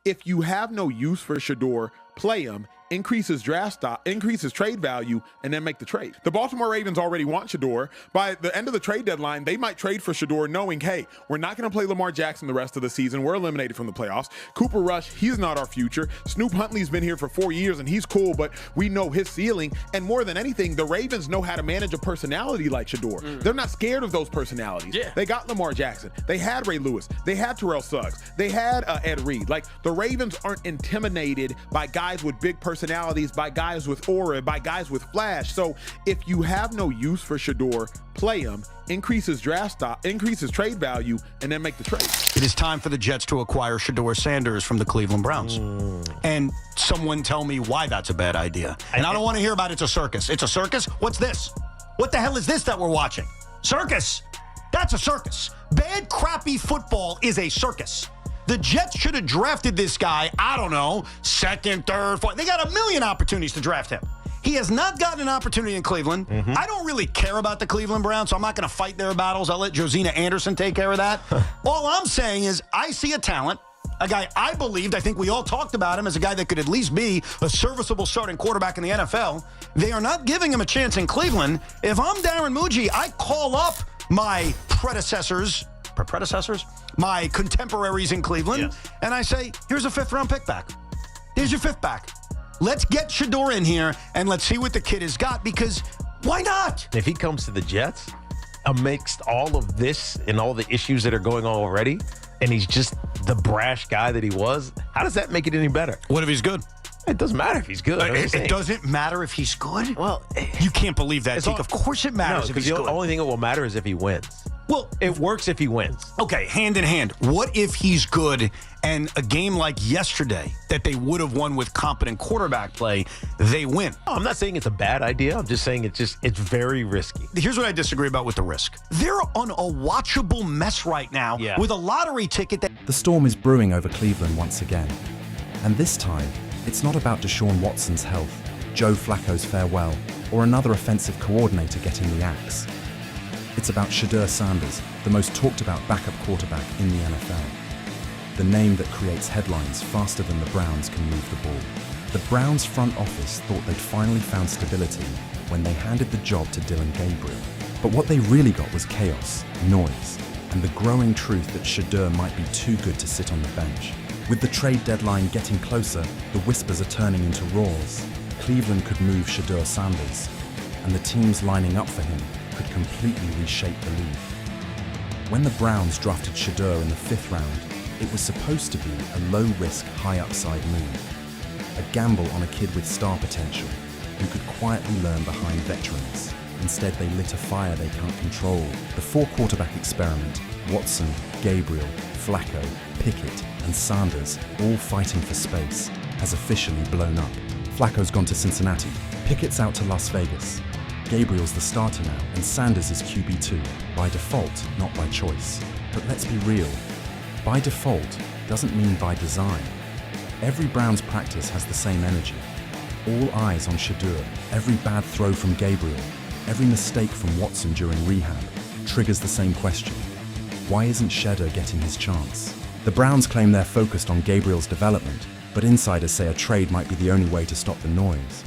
if you have no use for Shedeur, play him, increases draft stock, increases trade value, and then make the trade. The Baltimore Ravens already want Shedeur. By the end of the trade deadline, they might trade for Shedeur knowing, hey, we're not going to play Lamar Jackson the rest of the season. We're eliminated from the playoffs. Cooper Rush, he's not our future. Snoop Huntley's been here for 4 years, and he's cool, but we know his ceiling. And more than anything, the Ravens know how to manage a personality like Shedeur. They're not scared of those personalities. Yeah. They got Lamar Jackson. They had Ray Lewis. They had Terrell Suggs. They had Ed Reed. Like, the Ravens aren't intimidated by guys with big personalities, by guys with aura, by guys with flash. So if you have no use for Shedeur, play him, increases draft stock, increases trade value, and then make the trade. It is time for the Jets to acquire Shedeur Sanders from the Cleveland Browns. And someone tell me why that's a bad idea. And I don't want to hear about it's a circus. It's a circus? What's this? What the hell is this that we're watching? Circus. That's a circus. Bad, crappy football is a circus. The Jets should have drafted this guy, I don't know, second, third, fourth. They got a million opportunities to draft him. He has not gotten an opportunity in Cleveland. I don't really care about the Cleveland Browns, so I'm not going to fight their battles. I'll let Josina Anderson take care of that. All I'm saying is I see a talent, a guy I think we all talked about him as a guy that could at least be a serviceable starting quarterback in the NFL. They are not giving him a chance in Cleveland. If I'm Darren Muji, I call up my my contemporaries in Cleveland, and I say, here's a 5th-round pick back. Here's your 5th back. Let's get Shedeur in here, and let's see what the kid has got, because why not? If he comes to the Jets, amidst all of this and all the issues that are going on already, and he's just the brash guy that he was, how does that make it any better? What if he's good? It doesn't matter if he's good. It doesn't matter if he's good? Well, you can't believe that, Teak. Of course it matters if he's good. The only thing that will matter is if he wins. Well, it works if he wins. Okay, hand in hand. What if he's good and a game like yesterday that they would have won with competent quarterback play, they win? No, I'm not saying it's a bad idea. I'm just saying it's very risky. Here's what I disagree about with the risk. They're on a watchable mess right now with a lottery ticket. The storm is brewing over Cleveland once again. And this time, it's not about Deshaun Watson's health, Joe Flacco's farewell, or another offensive coordinator getting the axe. It's about Shedeur Sanders, the most talked about backup quarterback in the NFL. The name that creates headlines faster than the Browns can move the ball. The Browns front office thought they'd finally found stability when they handed the job to Dillon Gabriel. But what they really got was chaos, noise, and the growing truth that Shedeur might be too good to sit on the bench. With the trade deadline getting closer, the whispers are turning into roars. Cleveland could move Shedeur Sanders, and the teams lining up for him could completely reshape the league. When the Browns drafted Shedeur in the 5th round, it was supposed to be a low-risk, high-upside move. A gamble on a kid with star potential who could quietly learn behind veterans. Instead, they lit a fire they can't control. The 4-quarterback experiment, Watson, Gabriel, Flacco, Pickett, and Sanders, all fighting for space, has officially blown up. Flacco's gone to Cincinnati, Pickett's out to Las Vegas. Gabriel's the starter now, and Sanders is QB2, by default, not by choice. But let's be real, by default doesn't mean by design. Every Browns practice has the same energy. All eyes on Shedeur. Every bad throw from Gabriel, every mistake from Watson during rehab, triggers the same question. Why isn't Shedeur getting his chance? The Browns claim they're focused on Gabriel's development, but insiders say a trade might be the only way to stop the noise,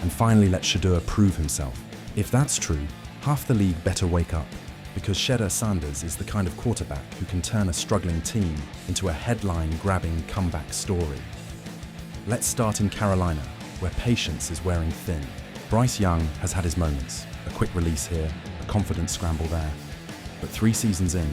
and finally let Shedeur prove himself. If that's true, half the league better wake up, because Shedeur Sanders is the kind of quarterback who can turn a struggling team into a headline-grabbing comeback story. Let's start in Carolina, where patience is wearing thin. Bryce Young has had his moments, a quick release here, a confidence scramble there. But 3 seasons in,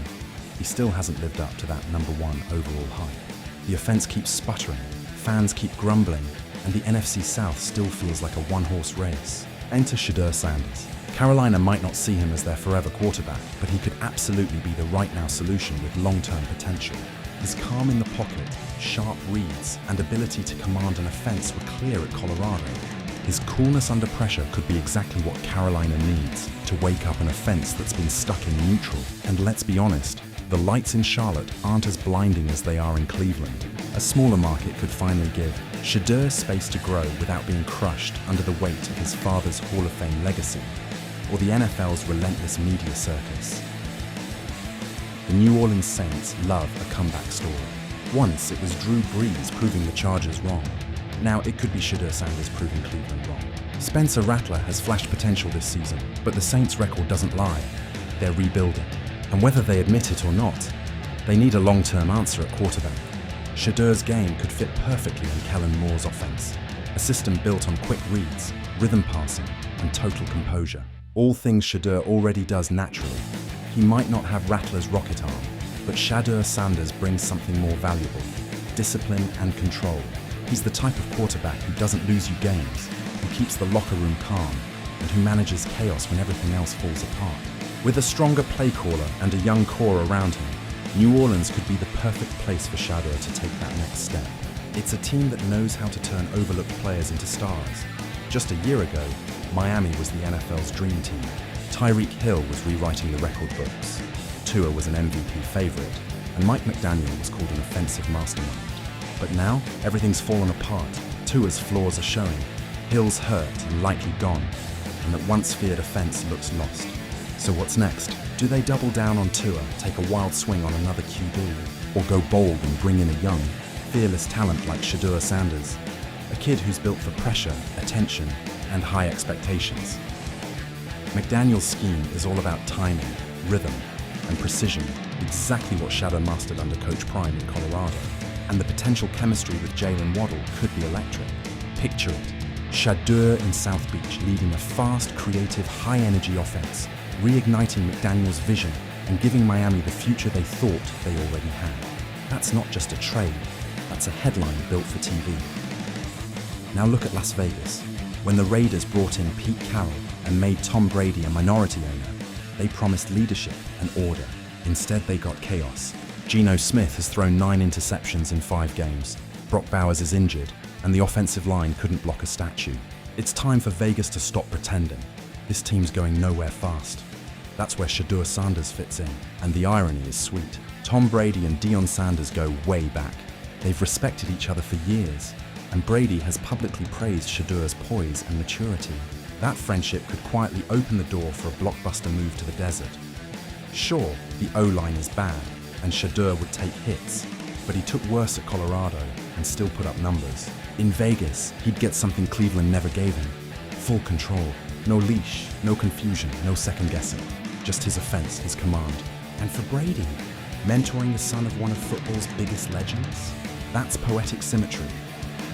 he still hasn't lived up to that #1 overall hype. The offense keeps sputtering, fans keep grumbling, and the NFC South still feels like a one-horse race. Enter Shedeur Sanders. Carolina might not see him as their forever quarterback, but he could absolutely be the right-now solution with long-term potential. His calm in the pocket, sharp reads, and ability to command an offense were clear at Colorado. His coolness under pressure could be exactly what Carolina needs to wake up an offense that's been stuck in neutral. And let's be honest, the lights in Charlotte aren't as blinding as they are in Cleveland. A smaller market could finally give Shedeur space to grow without being crushed under the weight of his father's Hall of Fame legacy, or the NFL's relentless media circus. The New Orleans Saints love a comeback story. Once it was Drew Brees proving the Chargers wrong. Now it could be Shedeur Sanders proving Cleveland wrong. Spencer Rattler has flashed potential this season, but the Saints' record doesn't lie. They're rebuilding. And whether they admit it or not, they need a long-term answer at quarterback. Shedeur's game could fit perfectly in Kellen Moore's offense, a system built on quick reads, rhythm passing, and total composure. All things Shedeur already does naturally. He might not have Rattler's rocket arm, but Shedeur Sanders brings something more valuable: discipline and control. He's the type of quarterback who doesn't lose you games, who keeps the locker room calm, and who manages chaos when everything else falls apart. With a stronger play caller and a young core around him, New Orleans could be the perfect place for Shedeur to take that next step. It's a team that knows how to turn overlooked players into stars. Just a year ago, Miami was the NFL's dream team. Tyreek Hill was rewriting the record books. Tua was an MVP favorite, and Mike McDaniel was called an offensive mastermind. But now, everything's fallen apart. Tua's flaws are showing. Hill's hurt and likely gone, and that once-feared offense looks lost. So what's next? Do they double down on Tua, take a wild swing on another QB, or go bold and bring in a young, fearless talent like Shedeur Sanders, a kid who's built for pressure, attention, and high expectations? McDaniel's scheme is all about timing, rhythm, and precision, exactly what Shedeur mastered under Coach Prime in Colorado. And the potential chemistry with Jalen Waddle could be electric. Picture it: Shedeur in South Beach leading a fast, creative, high-energy offense, reigniting McDaniel's vision and giving Miami the future they thought they already had. That's not just a trade, that's a headline built for TV. Now look at Las Vegas. When the Raiders brought in Pete Carroll and made Tom Brady a minority owner, they promised leadership and order. Instead, they got chaos. Geno Smith has thrown 9 interceptions in 5 games. Brock Bowers is injured, and the offensive line couldn't block a statue. It's time for Vegas to stop pretending. This team's going nowhere fast. That's where Shedeur Sanders fits in, and the irony is sweet. Tom Brady and Deion Sanders go way back. They've respected each other for years, and Brady has publicly praised Shedeur's poise and maturity. That friendship could quietly open the door for a blockbuster move to the desert. Sure, the O-line is bad, and Shedeur would take hits, but he took worse at Colorado and still put up numbers. In Vegas, he'd get something Cleveland never gave him: full control. No leash, no confusion, no second guessing. Just his offense, his command. And for Brady, mentoring the son of one of football's biggest legends? That's poetic symmetry.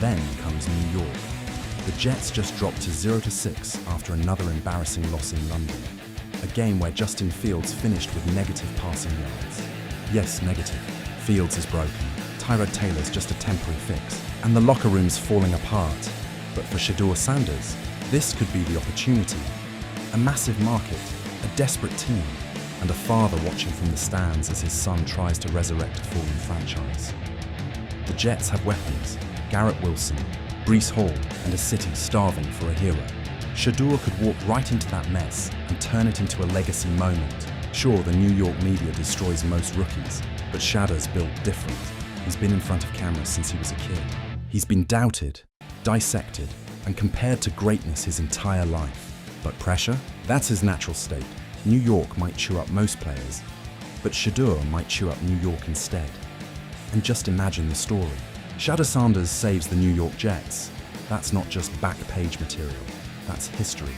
Then comes New York. The Jets just dropped to 0-6 after another embarrassing loss in London. A game where Justin Fields finished with negative passing yards. Yes, negative. Fields is broken. Tyrod Taylor's just a temporary fix. And the locker room's falling apart. But for Shedeur Sanders, this could be the opportunity. A massive market, a desperate team, and a father watching from the stands as his son tries to resurrect a fallen franchise. The Jets have weapons: Garrett Wilson, Breece Hall, and a city starving for a hero. Shedeur could walk right into that mess and turn it into a legacy moment. Sure, the New York media destroys most rookies, but Shedeur's built different. He's been in front of cameras since he was a kid. He's been doubted, dissected, and compared to greatness his entire life. But pressure? That's his natural state. New York might chew up most players, but Shedeur might chew up New York instead. And just imagine the story. Shedeur Sanders saves the New York Jets. That's not just back page material, that's history.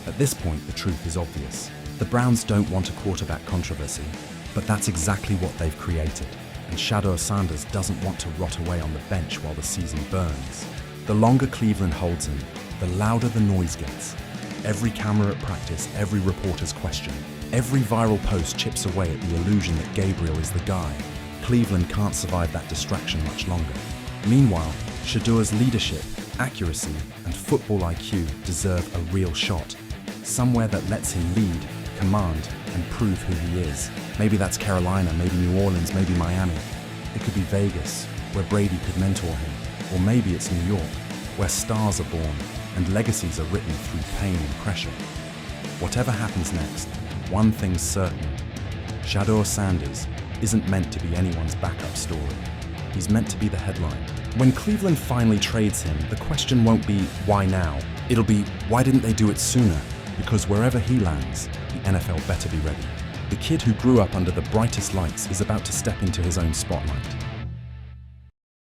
At this point, the truth is obvious. The Browns don't want a quarterback controversy, but that's exactly what they've created. And Shedeur Sanders doesn't want to rot away on the bench while the season burns. The longer Cleveland holds him, the louder the noise gets. Every camera at practice, every reporter's question, every viral post chips away at the illusion that Gabriel is the guy. Cleveland can't survive that distraction much longer. Meanwhile, Shedeur's leadership, accuracy, and football IQ deserve a real shot. Somewhere that lets him lead, command, and prove who he is. Maybe that's Carolina, maybe New Orleans, maybe Miami. It could be Vegas, where Brady could mentor him. Or maybe it's New York, where stars are born and legacies are written through pain and pressure. Whatever happens next, one thing's certain: Shedeur Sanders isn't meant to be anyone's backup story. He's meant to be the headline. When Cleveland finally trades him, the question won't be, why now? It'll be, why didn't they do it sooner? Because wherever he lands, the NFL better be ready. The kid who grew up under the brightest lights is about to step into his own spotlight.